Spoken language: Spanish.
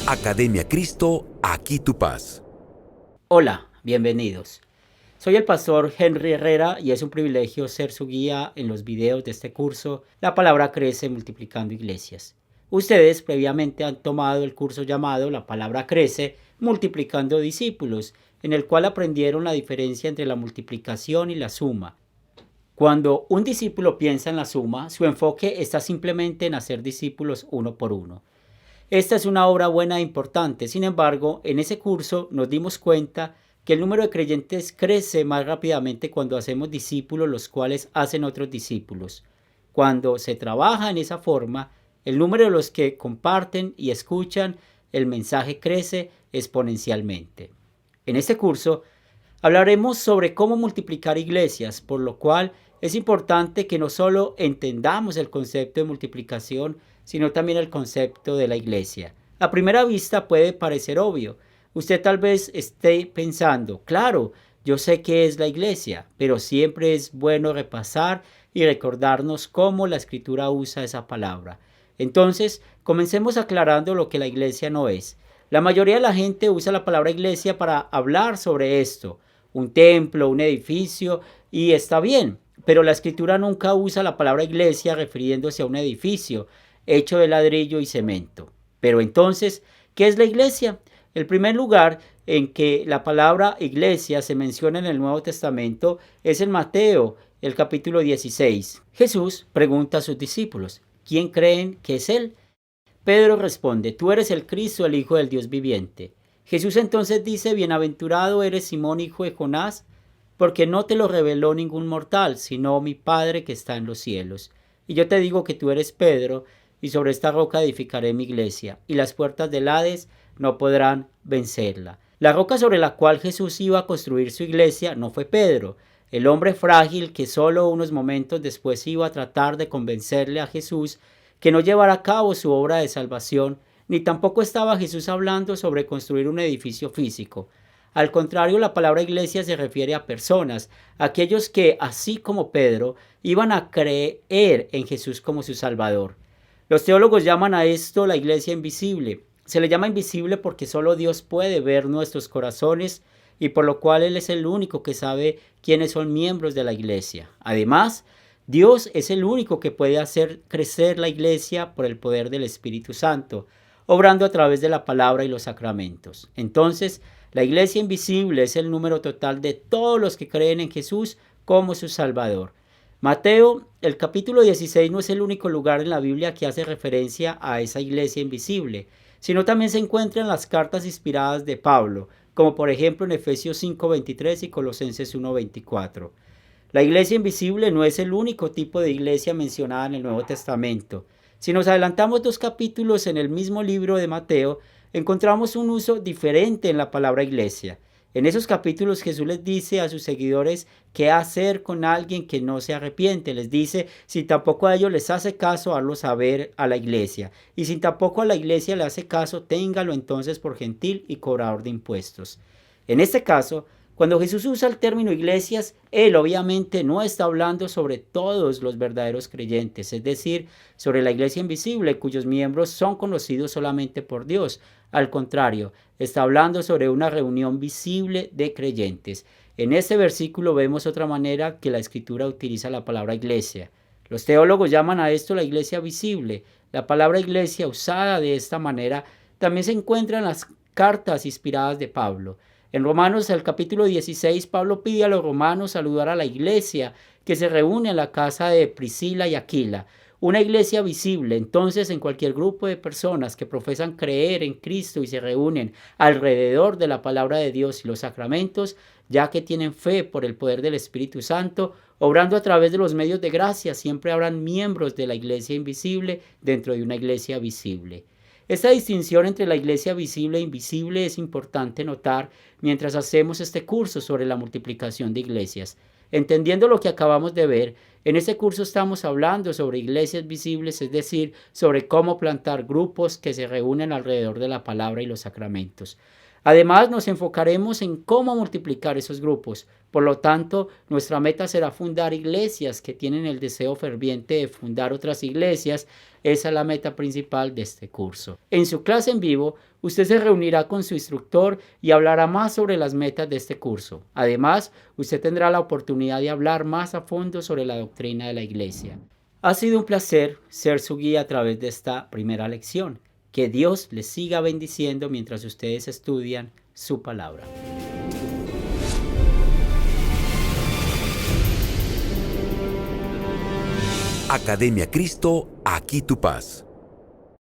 Academia Cristo, aquí tu paz. Hola, bienvenidos. Soy el pastor Henry Herrera y es un privilegio ser su guía en los videos de este curso La Palabra Crece Multiplicando Iglesias. Ustedes previamente han tomado el curso llamado La Palabra Crece Multiplicando Discípulos, en el cual aprendieron la diferencia entre la multiplicación y la suma. Cuando un discípulo piensa en la suma, su enfoque está simplemente en hacer discípulos uno por uno. Esta es una obra buena e importante. Sin embargo, en ese curso nos dimos cuenta que el número de creyentes crece más rápidamente cuando hacemos discípulos los cuales hacen otros discípulos. Cuando se trabaja en esa forma, el número de los que comparten y escuchan el mensaje crece exponencialmente. En este curso hablaremos sobre cómo multiplicar iglesias, por lo cual es importante que no solo entendamos el concepto de multiplicación, sino también el concepto de la iglesia. A primera vista puede parecer obvio. Usted tal vez esté pensando, claro, yo sé qué es la iglesia, pero siempre es bueno repasar y recordarnos cómo la Escritura usa esa palabra. Entonces, comencemos aclarando lo que la iglesia no es. La mayoría de la gente usa la palabra iglesia para hablar sobre esto, un templo, un edificio, y está bien, pero la Escritura nunca usa la palabra iglesia refiriéndose a un edificio hecho de ladrillo y cemento. Pero entonces, ¿qué es la iglesia? El primer lugar en que la palabra iglesia se menciona en el Nuevo Testamento es en Mateo, el capítulo 16. Jesús pregunta a sus discípulos, ¿quién creen que es Él? Pedro responde, tú eres el Cristo, el Hijo del Dios viviente. Jesús entonces dice, bienaventurado eres Simón, hijo de Jonás, porque no te lo reveló ningún mortal, sino mi Padre que está en los cielos. Y yo te digo que tú eres Pedro, y sobre esta roca edificaré mi iglesia, y las puertas del Hades no podrán vencerla. La roca sobre la cual Jesús iba a construir su iglesia no fue Pedro, el hombre frágil que solo unos momentos después iba a tratar de convencerle a Jesús que no llevara a cabo su obra de salvación, ni tampoco estaba Jesús hablando sobre construir un edificio físico. Al contrario, la palabra iglesia se refiere a personas, aquellos que, así como Pedro, iban a creer en Jesús como su Salvador. Los teólogos llaman a esto la iglesia invisible. Se le llama invisible porque solo Dios puede ver nuestros corazones y por lo cual Él es el único que sabe quiénes son miembros de la iglesia. Además, Dios es el único que puede hacer crecer la iglesia por el poder del Espíritu Santo, obrando a través de la palabra y los sacramentos. Entonces, la iglesia invisible es el número total de todos los que creen en Jesús como su Salvador. Mateo, el capítulo 16 no es el único lugar en la Biblia que hace referencia a esa iglesia invisible, sino también se encuentra en las cartas inspiradas de Pablo, como por ejemplo en Efesios 5:23 y Colosenses 1:24. La iglesia invisible no es el único tipo de iglesia mencionada en el Nuevo Testamento. Si nos adelantamos 2 capítulos en el mismo libro de Mateo, encontramos un uso diferente en la palabra iglesia. En esos capítulos Jesús les dice a sus seguidores qué hacer con alguien que no se arrepiente. Les dice, si tampoco a ellos les hace caso, hazlo saber a la iglesia. Y si tampoco a la iglesia le hace caso, téngalo entonces por gentil y cobrador de impuestos. En este caso, cuando Jesús usa el término iglesias, Él obviamente no está hablando sobre todos los verdaderos creyentes, es decir, sobre la iglesia invisible cuyos miembros son conocidos solamente por Dios. Al contrario, está hablando sobre una reunión visible de creyentes. En este versículo vemos otra manera que la Escritura utiliza la palabra iglesia. Los teólogos llaman a esto la iglesia visible. La palabra iglesia usada de esta manera también se encuentra en las cartas inspiradas de Pablo. En Romanos, el capítulo 16, Pablo pide a los romanos saludar a la iglesia que se reúne en la casa de Priscila y Aquila. Una iglesia visible, entonces, en cualquier grupo de personas que profesan creer en Cristo y se reúnen alrededor de la palabra de Dios y los sacramentos, ya que tienen fe por el poder del Espíritu Santo, obrando a través de los medios de gracia, siempre habrán miembros de la iglesia invisible dentro de una iglesia visible. Esta distinción entre la iglesia visible e invisible es importante notar mientras hacemos este curso sobre la multiplicación de iglesias. Entendiendo lo que acabamos de ver, en este curso estamos hablando sobre iglesias visibles, es decir, sobre cómo plantar grupos que se reúnen alrededor de la palabra y los sacramentos. Además, nos enfocaremos en cómo multiplicar esos grupos. Por lo tanto, nuestra meta será fundar iglesias que tienen el deseo ferviente de fundar otras iglesias. Esa es la meta principal de este curso. En su clase en vivo, usted se reunirá con su instructor y hablará más sobre las metas de este curso. Además, usted tendrá la oportunidad de hablar más a fondo sobre la doctrina de la iglesia. Ha sido un placer ser su guía a través de esta primera lección. Que Dios les siga bendiciendo mientras ustedes estudian su palabra. Academia Cristo, aquí tu paz.